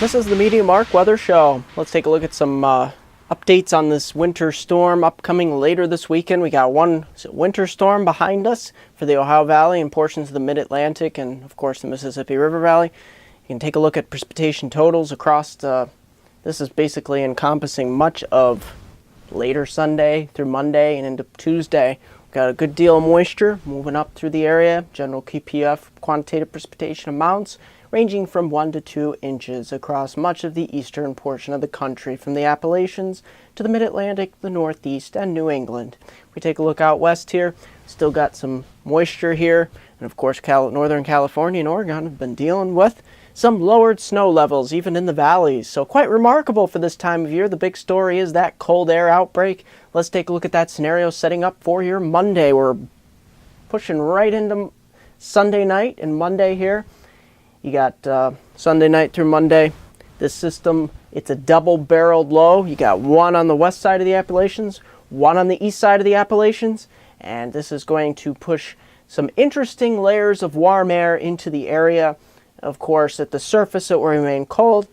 This is the MeteoMark Weather Show. Let's take a look at some updates on this winter storm upcoming later this weekend. We got one winter storm behind us for the Ohio Valley and portions of the Mid Atlantic and, of course, the Mississippi River Valley. You can take a look at precipitation totals across this is basically encompassing much of later Sunday through Monday and into Tuesday. We've got a good deal of moisture moving up through the area. General QPF quantitative precipitation amounts ranging from 1 to 2 inches across much of the eastern portion of the country, from the Appalachians to the Mid-Atlantic, the Northeast, and New England. If we take a look out west here, still got some moisture here, and of course Northern California and Oregon have been dealing with some lowered snow levels even in the valleys, so quite remarkable for this time of year. The big story is that cold air outbreak. Let's take a look at that scenario setting up for your Monday. We're pushing right into Sunday night and Monday here. You got Sunday night through Monday. This system, it's a double-barreled low. You got one on the west side of the Appalachians, one on the east side of the Appalachians, and this is going to push some interesting layers of warm air into the area. Of course, at the surface it will remain cold,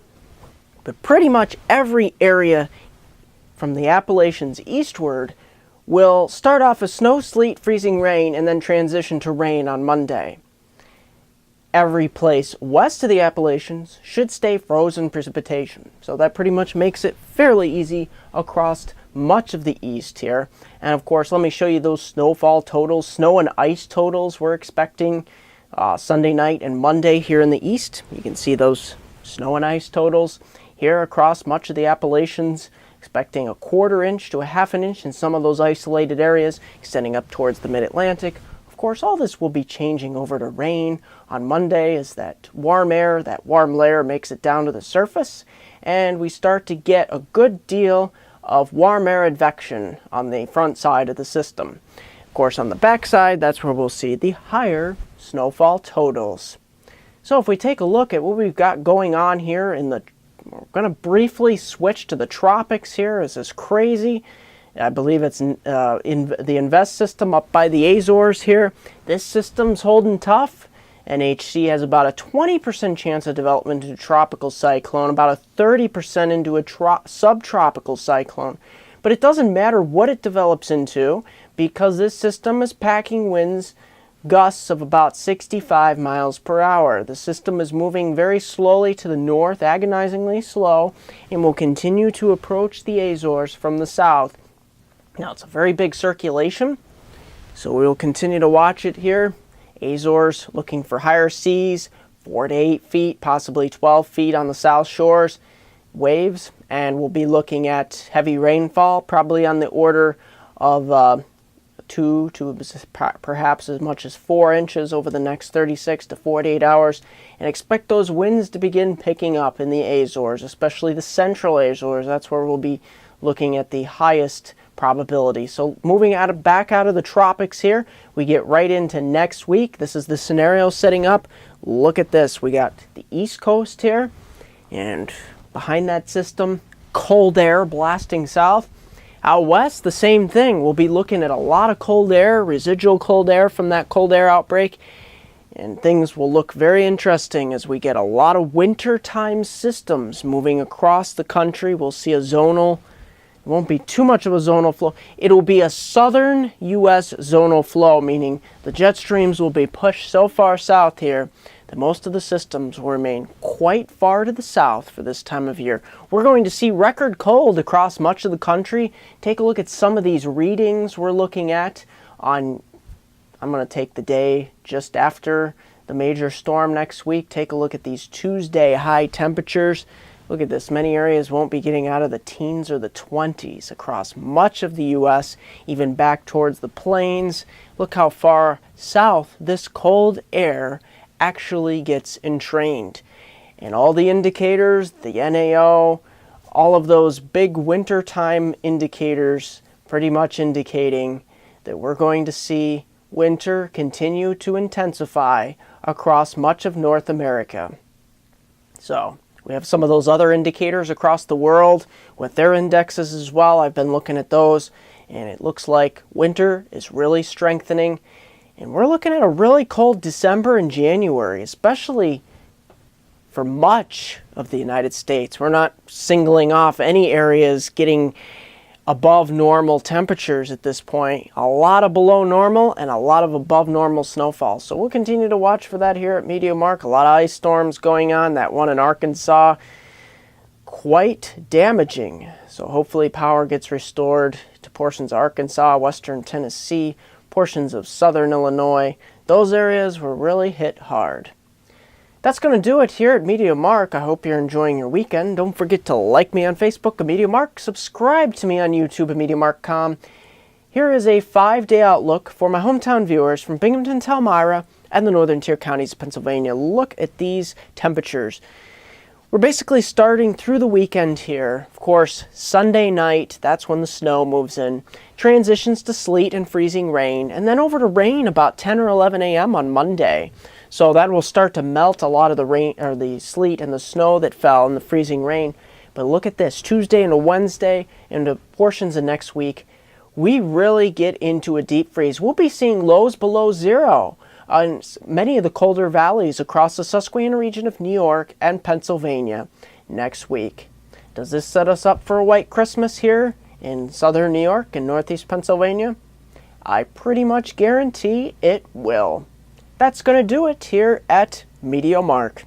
but pretty much every area from the Appalachians eastward will start off as snow, sleet, freezing rain, and then transition to rain on Monday. Every place west of the Appalachians should stay frozen precipitation. So that pretty much makes it fairly easy across much of the east here. And of course, let me show you those snowfall totals, snow and ice totals we're expecting Sunday night and Monday here in the east. You can see those snow and ice totals here across much of the Appalachians, expecting a 1/4 inch to a 1/2 inch in some of those isolated areas, extending up towards the Mid-Atlantic. Of course, all this will be changing over to rain on Monday as that warm air, that warm layer makes it down to the surface, and we start to get a good deal of warm air advection on the front side of the system. Of course, on the back side, that's where we'll see the higher snowfall totals. So if we take a look at what we've got going on here we're going to briefly switch to the tropics here. This is crazy. I believe it's in the Invest system up by the Azores here. This system's holding tough. NHC has about a 20% chance of development into a tropical cyclone, about a 30% into a subtropical cyclone. But it doesn't matter what it develops into, because this system is packing winds gusts of about 65 miles per hour. The system is moving very slowly to the north, agonizingly slow, and will continue to approach the Azores from the south. Now, it's a very big circulation, so we will continue to watch it here. Azores looking for higher seas, 4 to 8 feet, possibly 12 feet on the south shores, waves, and we'll be looking at heavy rainfall, probably on the order of 2 to perhaps as much as 4 inches over the next 36 to 48 hours, and expect those winds to begin picking up in the Azores, especially the central Azores. That's where we'll be looking at the highest probability. So moving back out of the tropics here, we get right into next week. This is the scenario setting up. Look at this. We got the East Coast here, and behind that system, cold air blasting south. Out west, the same thing. We'll be looking at a lot of cold air, residual cold air from that cold air outbreak, and things will look very interesting as we get a lot of wintertime systems moving across the country. We'll see a zonal. It won't be too much of a zonal flow. It'll be a southern U.S. zonal flow, meaning the jet streams will be pushed so far south here that most of the systems will remain quite far to the south for this time of year. We're going to see record cold across much of the country. Take a look at some of these readings we're looking at on, I'm going to take the day just after the major storm next week. Take a look at these Tuesday high temperatures. Look at this. Many areas won't be getting out of the teens or the 20s across much of the U.S., even back towards the plains. Look how far south this cold air actually gets entrained. And all the indicators, the NAO, all of those big wintertime indicators pretty much indicating that we're going to see winter continue to intensify across much of North America. So we have some of those other indicators across the world with their indexes as well. I've been looking at those, and it looks like winter is really strengthening. And we're looking at a really cold December and January, especially for much of the United States. We're not singling off any areas getting above normal temperatures at this point. A lot of below normal and a lot of above normal snowfall. So we'll continue to watch for that here at MeteoMark. A lot of ice storms going on. That one in Arkansas, quite damaging. So hopefully power gets restored to portions of Arkansas, western Tennessee, portions of southern Illinois. Those areas were really hit hard. That's going to do it here at MeteoMark. I hope you're enjoying your weekend. Don't forget to like me on Facebook at MeteoMark, subscribe to me on YouTube at MeteoMark.com. Here is a 5-day outlook for my hometown viewers from Binghamton to Elmira and the northern tier counties of Pennsylvania. Look at these temperatures. We're basically starting through the weekend here. Of course, Sunday night, that's when the snow moves in. Transitions to sleet and freezing rain, and then over to rain about 10 or 11 a.m. on Monday. So that will start to melt a lot of the rain or the sleet and the snow that fell in the freezing rain. But look at this, Tuesday into Wednesday into portions of next week, we really get into a deep freeze. We'll be seeing lows below zero on many of the colder valleys across the Susquehanna region of New York and Pennsylvania next week. Does this set us up for a white Christmas here in southern New York and northeast Pennsylvania? I pretty much guarantee it will. That's going to do it here at MeteoMark.